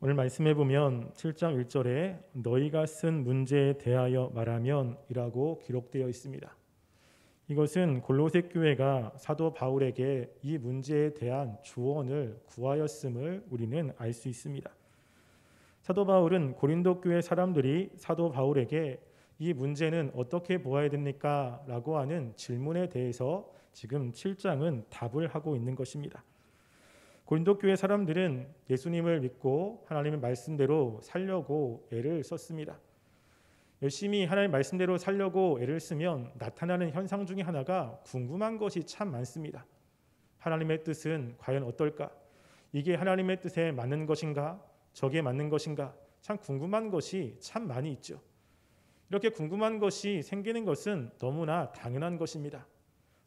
오늘 말씀해 보면 7장 1절에 너희가 쓴 문제에 대하여 말하면 이라고 기록되어 있습니다. 이것은 골로새 교회가 사도 바울에게 이 문제에 대한 조언을 구하였음을 우리는 알 수 있습니다. 사도 바울은 고린도 교회 사람들이 사도 바울에게 이 문제는 어떻게 보아야 됩니까? 라고 하는 질문에 대해서 지금 7장은 답을 하고 있는 것입니다. 고린도 교회 사람들은 예수님을 믿고 하나님의 말씀대로 살려고 애를 썼습니다. 열심히 하나님의 말씀대로 살려고 애를 쓰면 나타나는 현상 중에 하나가 궁금한 것이 참 많습니다. 하나님의 뜻은 과연 어떨까? 이게 하나님의 뜻에 맞는 것인가? 저게 맞는 것인가? 참 궁금한 것이 참 많이 있죠. 이렇게 궁금한 것이 생기는 것은 너무나 당연한 것입니다.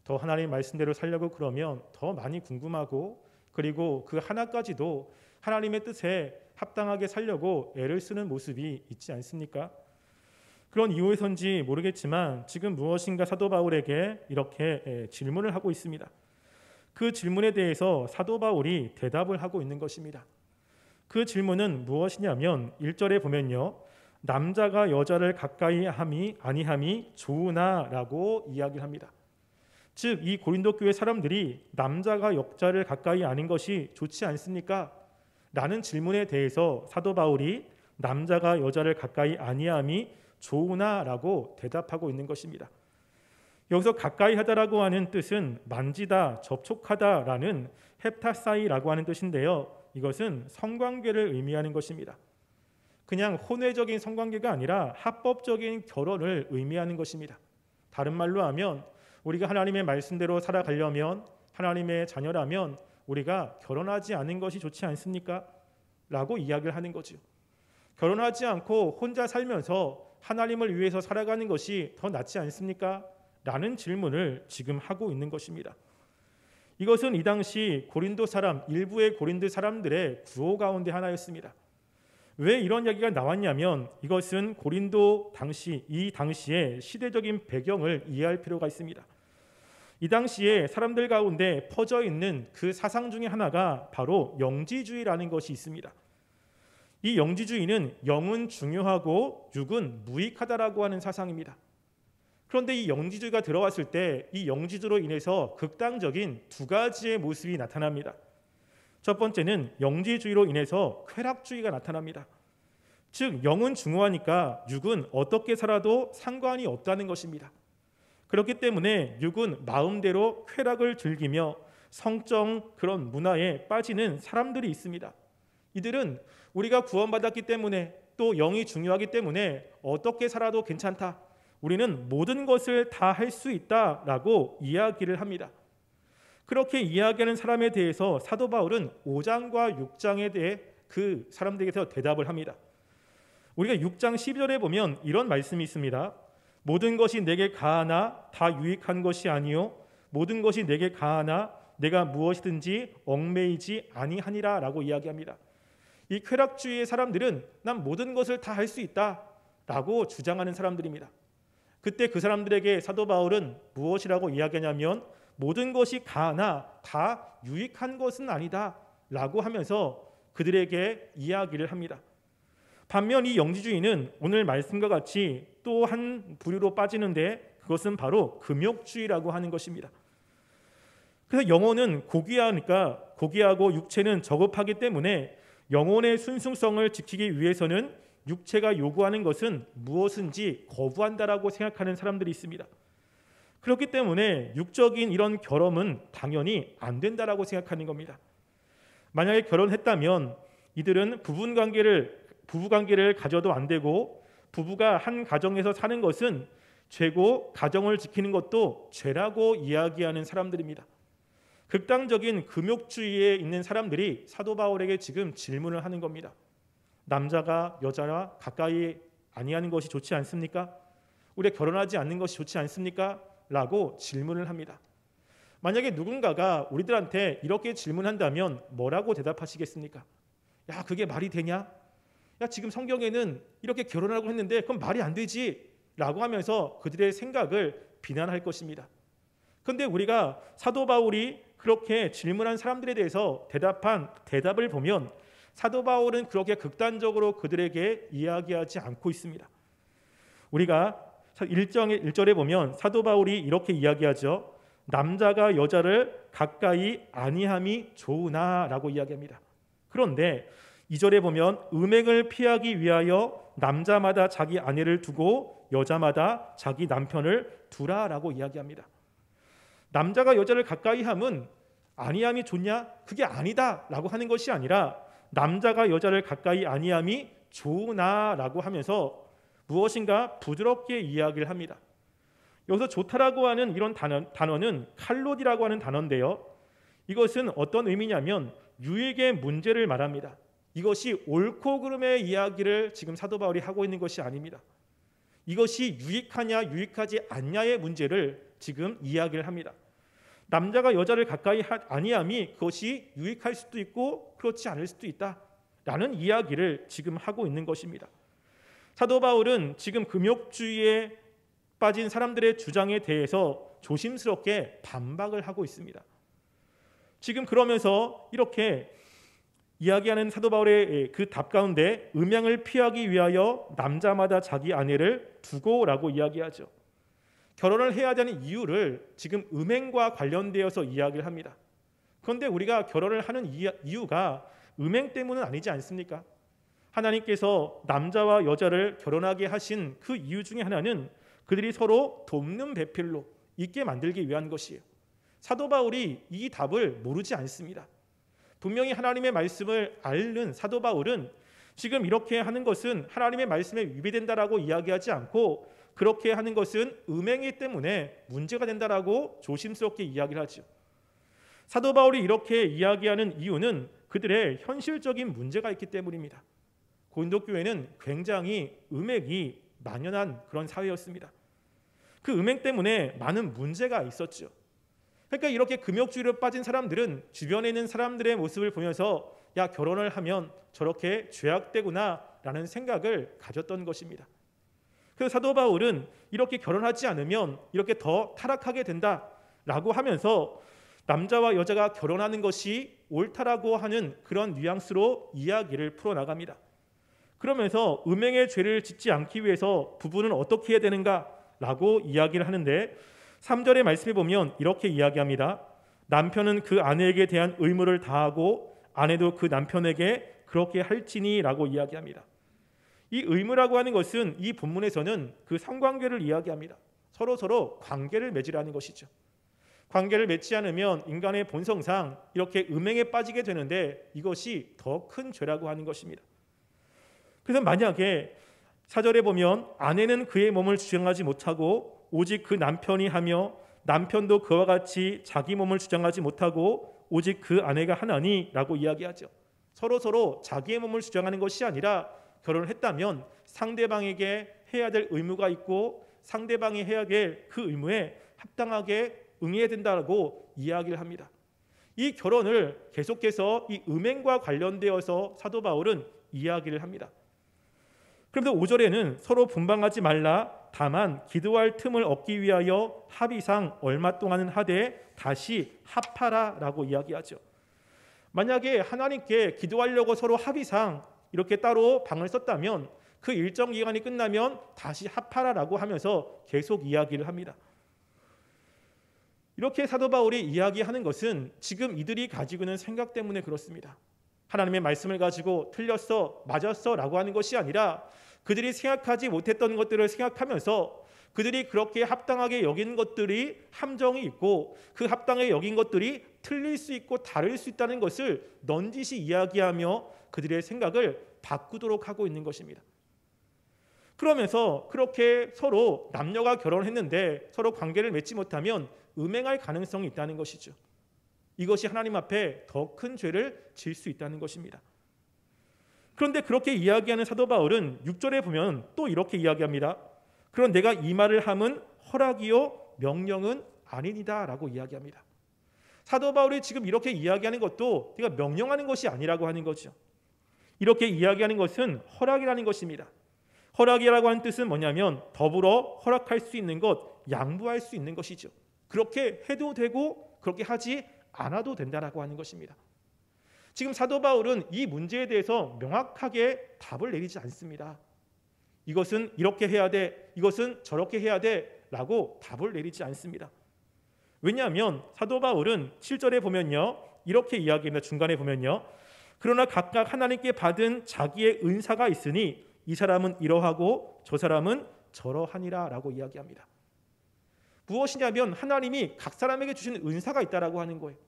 더 하나님의 말씀대로 살려고 그러면 더 많이 궁금하고 그리고 그 하나까지도 하나님의 뜻에 합당하게 살려고 애를 쓰는 모습이 있지 않습니까? 그런 이유에서인지 모르겠지만 지금 무엇인가 사도 바울에게 이렇게 질문을 하고 있습니다. 그 질문에 대해서 사도 바울이 대답을 하고 있는 것입니다. 그 질문은 무엇이냐면 1절에 보면요. 남자가 여자를 가까이 함이 아니함이 좋으나 라고 이야기를 합니다. 즉 이 고린도 교회 사람들이 남자가 여자를 가까이 아는 것이 좋지 않습니까? 라는 질문에 대해서 사도 바울이 남자가 여자를 가까이 아니함이 좋으나 라고 대답하고 있는 것입니다. 여기서 가까이 하다라고 하는 뜻은 만지다, 접촉하다라는 헵타사이라고 하는 뜻인데요. 이것은 성관계를 의미하는 것입니다. 그냥 혼외적인 성관계가 아니라 합법적인 결혼을 의미하는 것입니다. 다른 말로 하면 우리가 하나님의 말씀대로 살아가려면 하나님의 자녀라면 우리가 결혼하지 않는 것이 좋지 않습니까? 라고 이야기를 하는 거죠. 결혼하지 않고 혼자 살면서 하나님을 위해서 살아가는 것이 더 낫지 않습니까? 라는 질문을 지금 하고 있는 것입니다. 이것은 이 당시 고린도 사람, 일부의 고린도 사람들의 구호 가운데 하나였습니다. 왜 이런 이야기가 나왔냐면 이것은 고린도 당시, 이 당시의 시대적인 배경을 이해할 필요가 있습니다. 이 당시에 사람들 가운데 퍼져 있는 그 사상 중에 하나가 바로 영지주의라는 것이 있습니다. 이 영지주의는 영은 중요하고 육은 무익하다라고 하는 사상입니다. 그런데 이 영지주의가 들어왔을 때 이 영지주의로 인해서 극단적인 두 가지의 모습이 나타납니다. 첫 번째는 영지주의로 인해서 쾌락주의가 나타납니다. 즉 영은 중요하니까 육은 어떻게 살아도 상관이 없다는 것입니다. 그렇기 때문에 육은 마음대로 쾌락을 즐기며 성적 그런 문화에 빠지는 사람들이 있습니다. 이들은 우리가 구원받았기 때문에 또 영이 중요하기 때문에 어떻게 살아도 괜찮다. 우리는 모든 것을 다 할 수 있다라고 이야기를 합니다. 그렇게 이야기하는 사람에 대해서 사도 바울은 5장과 6장에 대해 그 사람들에게서 대답을 합니다. 우리가 6장 12절에 보면 이런 말씀이 있습니다. 모든 것이 내게 가하나 다 유익한 것이 아니요 모든 것이 내게 가하나 내가 무엇이든지 얽매이지 아니하니라 라고 이야기합니다. 이 쾌락주의의 사람들은 난 모든 것을 다 할 수 있다라고 주장하는 사람들입니다. 그때 그 사람들에게 사도 바울은 무엇이라고 이야기하냐면 모든 것이 가하나 다 유익한 것은 아니다 라고 하면서 그들에게 이야기를 합니다. 반면 이 영지주의는 오늘 말씀과 같이 또 한 부류로 빠지는데 그것은 바로 금욕주의라고 하는 것입니다. 그래서 영혼은 고귀하니까 고귀하고 육체는 저급하기 때문에 영혼의 순수성을 지키기 위해서는 육체가 요구하는 것은 무엇인지 거부한다라고 생각하는 사람들이 있습니다. 그렇기 때문에 육적인 이런 결혼은 당연히 안 된다라고 생각하는 겁니다. 만약에 결혼했다면 이들은 부부관계를 가져도 안 되고 부부가 한 가정에서 사는 것은 죄고 가정을 지키는 것도 죄라고 이야기하는 사람들입니다. 극단적인 금욕주의에 있는 사람들이 사도 바울에게 지금 질문을 하는 겁니다. 남자가 여자와 가까이 아니하는 것이 좋지 않습니까? 우리가 결혼하지 않는 것이 좋지 않습니까? 라고 질문을 합니다. 만약에 누군가가 우리들한테 이렇게 질문한다면 뭐라고 대답하시겠습니까? 야, 그게 말이 되냐? 야, 지금 성경에는 이렇게 결혼하라고 했는데 그건 말이 안 되지 라고 하면서 그들의 생각을 비난할 것입니다. 그런데 우리가 사도 바울이 그렇게 질문한 사람들에 대해서 대답한 대답을 보면 사도 바울은 그렇게 극단적으로 그들에게 이야기하지 않고 있습니다. 우리가 1절에 보면 사도 바울이 이렇게 이야기하죠. 남자가 여자를 가까이 아니함이 좋으나 라고 이야기합니다. 그런데 2절에 보면 음행을 피하기 위하여 남자마다 자기 아내를 두고 여자마다 자기 남편을 두라라고 이야기합니다. 남자가 여자를 가까이 함은 아니함이 좋냐? 그게 아니다라고 하는 것이 아니라 남자가 여자를 가까이 아니함이 좋으나라고 하면서 무엇인가 부드럽게 이야기를 합니다. 여기서 좋다라고 하는 이런 단어는 칼로디라고 하는 단어인데요. 이것은 어떤 의미냐면 유익의 문제를 말합니다. 이것이 옳고 그름의 이야기를 지금 사도 바울이 하고 있는 것이 아닙니다. 이것이 유익하냐 유익하지 않냐의 문제를 지금 이야기를 합니다. 남자가 여자를 가까이 아니함이 그것이 유익할 수도 있고 그렇지 않을 수도 있다라는 이야기를 지금 하고 있는 것입니다. 사도 바울은 지금 금욕주의에 빠진 사람들의 주장에 대해서 조심스럽게 반박을 하고 있습니다. 지금 그러면서 이렇게 이야기하는 사도 바울의 그 답 가운데 음양을 피하기 위하여 남자마다 자기 아내를 두고라고 이야기하죠. 결혼을 해야 되는 이유를 지금 음행과 관련되어서 이야기를 합니다. 그런데 우리가 결혼을 하는 이유가 음행 때문은 아니지 않습니까? 하나님께서 남자와 여자를 결혼하게 하신 그 이유 중에 하나는 그들이 서로 돕는 배필로 있게 만들기 위한 것이에요. 사도 바울이 이 답을 모르지 않습니다. 분명히 하나님의 말씀을 앓는 사도 바울은 지금 이렇게 하는 것은 하나님의 말씀에 위배된다라고 이야기하지 않고 그렇게 하는 것은 음행이기 때문에 문제가 된다라고 조심스럽게 이야기를 하죠. 사도 바울이 이렇게 이야기하는 이유는 그들의 현실적인 문제가 있기 때문입니다. 고린도 교회는 굉장히 음행이 만연한 그런 사회였습니다. 그 음행 때문에 많은 문제가 있었죠. 그러니까 이렇게 금욕주의로 빠진 사람들은 주변에 있는 사람들의 모습을 보면서 야, 결혼을 하면 저렇게 죄악되구나라는 생각을 가졌던 것입니다. 그래서 사도 바울은 이렇게 결혼하지 않으면 이렇게 더 타락하게 된다라고 하면서 남자와 여자가 결혼하는 것이 옳다라고 하는 그런 뉘앙스로 이야기를 풀어나갑니다. 그러면서 음행의 죄를 짓지 않기 위해서 부부는 어떻게 해야 되는가라고 이야기를 하는데 3절의 말씀에 보면 이렇게 이야기합니다. 남편은 그 아내에게 대한 의무를 다하고 아내도 그 남편에게 그렇게 할지니라고 이야기합니다. 이 의무라고 하는 것은 이 본문에서는 그 성관계를 이야기합니다. 서로 관계를 맺으라는 것이죠. 관계를 맺지 않으면 인간의 본성상 이렇게 음행에 빠지게 되는데 이것이 더 큰 죄라고 하는 것입니다. 그래서 만약에 4절에 보면 아내는 그의 몸을 주장하지 못하고 오직 그 남편이 하며 남편도 그와 같이 자기 몸을 주장하지 못하고 오직 그 아내가 하나니라고 이야기하죠. 서로 자기의 몸을 주장하는 것이 아니라 결혼을 했다면 상대방에게 해야 될 의무가 있고 상대방이 해야 될 그 의무에 합당하게 응해야 된다고 이야기를 합니다. 이 결혼을 계속해서 이 음행과 관련되어서 사도 바울은 이야기를 합니다. 그런데 5절에는 서로 분방하지 말라 다만 기도할 틈을 얻기 위하여 합의상 얼마 동안은 하되 다시 합하라라고 이야기하죠. 만약에 하나님께 기도하려고 서로 합의상 이렇게 따로 방을 썼다면 그 일정 기간이 끝나면 다시 합하라라고 하면서 계속 이야기를 합니다. 이렇게 사도 바울이 이야기하는 것은 지금 이들이 가지고 있는 생각 때문에 그렇습니다. 하나님의 말씀을 가지고 틀렸어, 맞았어 라고 하는 것이 아니라 그들이 생각하지 못했던 것들을 생각하면서 그들이 그렇게 합당하게 여긴 것들이 함정이 있고 그 합당하게 여긴 것들이 틀릴 수 있고 다를 수 있다는 것을 넌지시 이야기하며 그들의 생각을 바꾸도록 하고 있는 것입니다. 그러면서 그렇게 서로 남녀가 결혼했는데 서로 관계를 맺지 못하면 음행할 가능성이 있다는 것이죠. 이것이 하나님 앞에 더 큰 죄를 지을 수 있다는 것입니다. 그런데 그렇게 이야기하는 사도 바울은 6절에 보면 또 이렇게 이야기합니다. 그런 내가 이 말을 함은 허락이요 명령은 아니니라 라고 이야기합니다. 사도 바울이 지금 이렇게 이야기하는 것도 내가 명령하는 것이 아니라고 하는 거죠. 이렇게 이야기하는 것은 허락이라는 것입니다. 허락이라고 하는 뜻은 뭐냐면 더불어 허락할 수 있는 것, 양보할 수 있는 것이죠. 그렇게 해도 되고 그렇게 하지 않아도 된다라고 하는 것입니다. 지금 사도 바울은 이 문제에 대해서 명확하게 답을 내리지 않습니다. 이것은 이렇게 해야 돼, 이것은 저렇게 해야 돼 라고 답을 내리지 않습니다. 왜냐하면 사도 바울은 7절에 보면요, 이렇게 이야기합니다. 중간에 보면요, 그러나 각각 하나님께 받은 자기의 은사가 있으니 이 사람은 이러하고 저 사람은 저러하니라 라고 이야기합니다. 무엇이냐면 하나님이 각 사람에게 주신 은사가 있다라고 하는 거예요.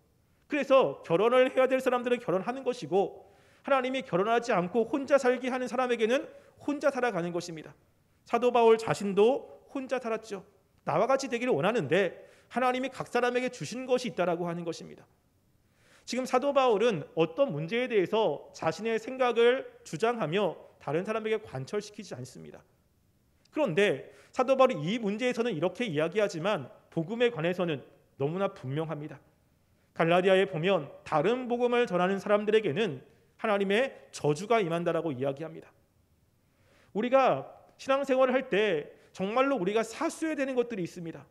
그래서 결혼을 해야 될 사람들은 결혼하는 것이고, 하나님이 결혼하지 않고 혼자 살게 하는 사람에게는 혼자 살아가는 것입니다. 사도 바울 자신도 혼자 살았죠. 나와 같이 되기를 원하는데 하나님이 각 사람에게 주신 것이 있다라고 하는 것입니다. 지금 사도 바울은 어떤 문제에 대해서 자신의 생각을 주장하며 다른 사람에게 관철시키지 않습니다. 그런데 사도 바울이 이 문제에서는 이렇게 이야기하지만 복음에 관해서는 너무나 분명합니다. 갈라디아에 보면 다른 복음을 전하는 사람들에게는 하나님의 저주가 임한다라고 이야기합니다. 우리가 신앙생활을 할 때 정말로 우리가 사수해야 되는 것들이 있습니다.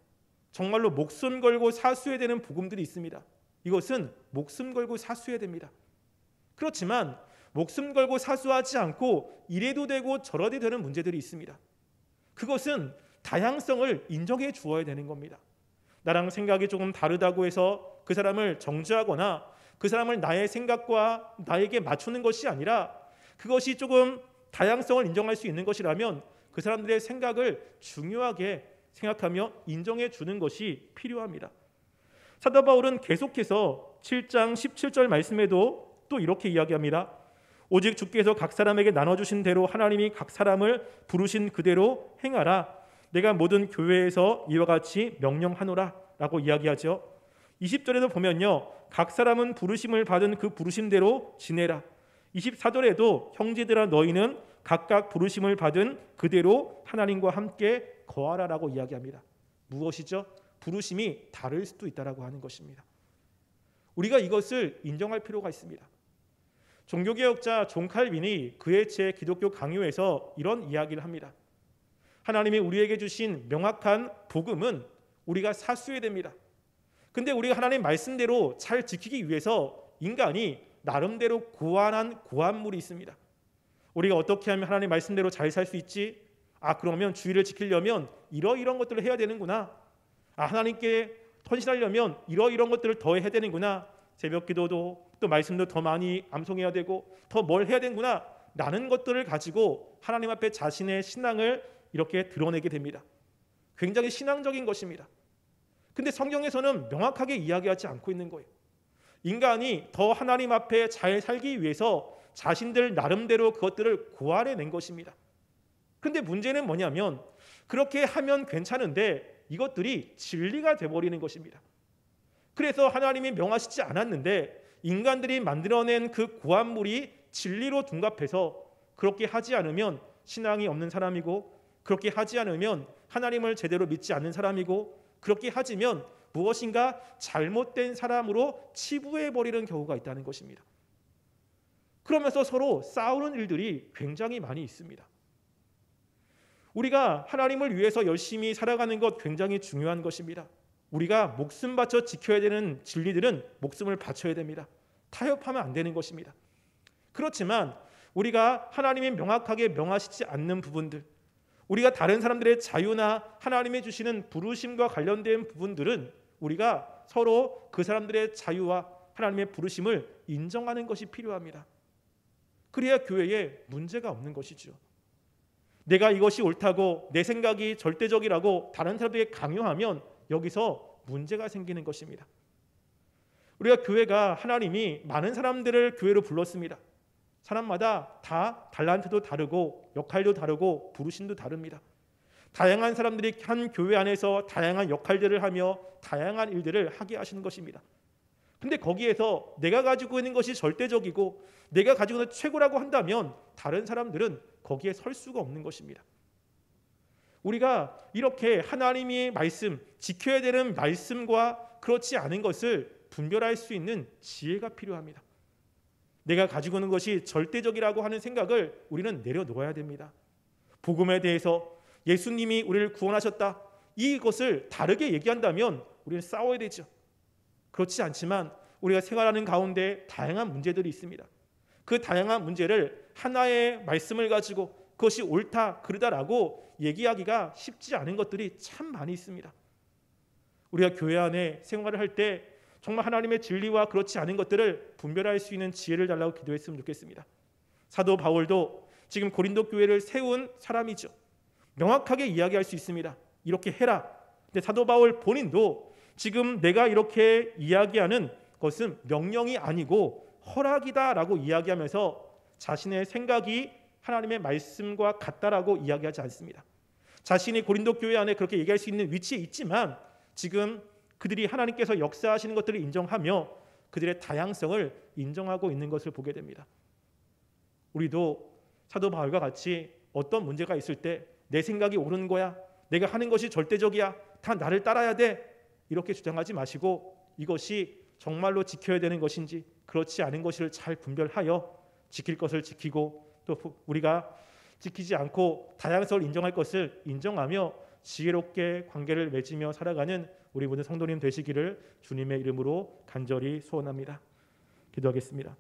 정말로 목숨 걸고 사수해야 되는 복음들이 있습니다. 이것은 목숨 걸고 사수해야 됩니다. 그렇지만 목숨 걸고 사수하지 않고 이래도 되고 저래도 되는 문제들이 있습니다. 그것은 다양성을 인정해 주어야 되는 겁니다. 나랑 생각이 조금 다르다고 해서 그 사람을 정죄하거나 그 사람을 나의 생각과 나에게 맞추는 것이 아니라, 그것이 조금 다양성을 인정할 수 있는 것이라면 그 사람들의 생각을 중요하게 생각하며 인정해 주는 것이 필요합니다. 사도 바울은 계속해서 7장 17절 말씀에도 또 이렇게 이야기합니다. 오직 주께서 각 사람에게 나눠주신 대로 하나님이 각 사람을 부르신 그대로 행하라. 내가 모든 교회에서 이와 같이 명령하노라 라고 이야기하죠. 20절에도 보면요, 각 사람은 부르심을 받은 그 부르심대로 지내라. 24절에도 형제들아 너희는 각각 부르심을 받은 그대로 하나님과 함께 거하라라고 이야기합니다. 무엇이죠? 부르심이 다를 수도 있다라고 하는 것입니다. 우리가 이것을 인정할 필요가 있습니다. 종교개혁자 존 칼빈이 그의 제 기독교 강요에서 이런 이야기를 합니다. 하나님이 우리에게 주신 명확한 복음은 우리가 사수해야 됩니다. 근데 우리가 하나님 말씀대로 잘 지키기 위해서 인간이 나름대로 고안한 고안물이 있습니다. 우리가 어떻게 하면 하나님 말씀대로 잘 살 수 있지? 그러면 주의를 지키려면 이런 것들을 해야 되는구나. 하나님께 헌신하려면 이런 것들을 더 해야 되는구나. 새벽 기도도 또 말씀도 더 많이 암송해야 되고 더 뭘 해야 되는구나 라는 것들을 가지고 하나님 앞에 자신의 신앙을 이렇게 드러내게 됩니다. 굉장히 신앙적인 것입니다. 근데 성경에서는 명확하게 이야기하지 않고 있는 거예요. 인간이 더 하나님 앞에 잘 살기 위해서 자신들 나름대로 그것들을 고안해낸 것입니다. 근데 문제는 뭐냐면 그렇게 하면 괜찮은데 이것들이 진리가 돼버리는 것입니다. 그래서 하나님이 명하시지 않았는데 인간들이 만들어낸 그 고안물이 진리로 둔갑해서 그렇게 하지 않으면 신앙이 없는 사람이고, 그렇게 하지 않으면 하나님을 제대로 믿지 않는 사람이고, 그렇게 하지면 무엇인가 잘못된 사람으로 치부해버리는 경우가 있다는 것입니다. 그러면서 서로 싸우는 일들이 굉장히 많이 있습니다. 우리가 하나님을 위해서 열심히 살아가는 것 굉장히 중요한 것입니다. 우리가 목숨 바쳐 지켜야 되는 진리들은 목숨을 바쳐야 됩니다. 타협하면 안 되는 것입니다. 그렇지만 우리가 하나님이 명확하게 명하시지 않는 부분들, 우리가 다른 사람들의 자유나 하나님이 주시는 부르심과 관련된 부분들은 우리가 서로 그 사람들의 자유와 하나님의 부르심을 인정하는 것이 필요합니다. 그래야 교회에 문제가 없는 것이죠. 내가 이것이 옳다고 내 생각이 절대적이라고 다른 사람들에게 강요하면 여기서 문제가 생기는 것입니다. 우리가 교회가 하나님이 많은 사람들을 교회로 불렀습니다. 사람마다 다 달란트도 다르고 역할도 다르고 부르심도 다릅니다. 다양한 사람들이 한 교회 안에서 다양한 역할들을 하며 다양한 일들을 하게 하시는 것입니다. 근데 거기에서 내가 가지고 있는 것이 절대적이고 내가 가지고 있는 최고라고 한다면 다른 사람들은 거기에 설 수가 없는 것입니다. 우리가 이렇게 하나님의 말씀, 지켜야 되는 말씀과 그렇지 않은 것을 분별할 수 있는 지혜가 필요합니다. 내가 가지고 있는 것이 절대적이라고 하는 생각을 우리는 내려놓아야 됩니다. 복음에 대해서 예수님이 우리를 구원하셨다, 이것을 다르게 얘기한다면 우리는 싸워야 되죠. 그렇지 않지만 우리가 생활하는 가운데 다양한 문제들이 있습니다. 그 다양한 문제를 하나의 말씀을 가지고 그것이 옳다 그르다라고 얘기하기가 쉽지 않은 것들이 참 많이 있습니다. 우리가 교회 안에 생활을 할 때 정말 하나님의 진리와 그렇지 않은 것들을 분별할 수 있는 지혜를 달라고 기도했으면 좋겠습니다. 사도 바울도 지금 고린도 교회를 세운 사람이죠. 명확하게 이야기할 수 있습니다. 이렇게 해라. 근데 사도 바울 본인도 지금 내가 이렇게 이야기하는 것은 명령이 아니고 허락이다라고 이야기하면서 자신의 생각이 하나님의 말씀과 같다라고 이야기하지 않습니다. 자신이 고린도 교회 안에 그렇게 얘기할 수 있는 위치에 있지만 지금 그들이 하나님께서 역사하시는 것들을 인정하며 그들의 다양성을 인정하고 있는 것을 보게 됩니다. 우리도 사도 바울과 같이 어떤 문제가 있을 때 내 생각이 옳은 거야, 내가 하는 것이 절대적이야, 다 나를 따라야 돼, 이렇게 주장하지 마시고 이것이 정말로 지켜야 되는 것인지 그렇지 않은 것을 잘 분별하여 지킬 것을 지키고 또 우리가 지키지 않고 다양성을 인정할 것을 인정하며 지혜롭게 관계를 맺으며 살아가는 우리 모든 성도님 되시기를 주님의 이름으로 간절히 소원합니다. 기도하겠습니다.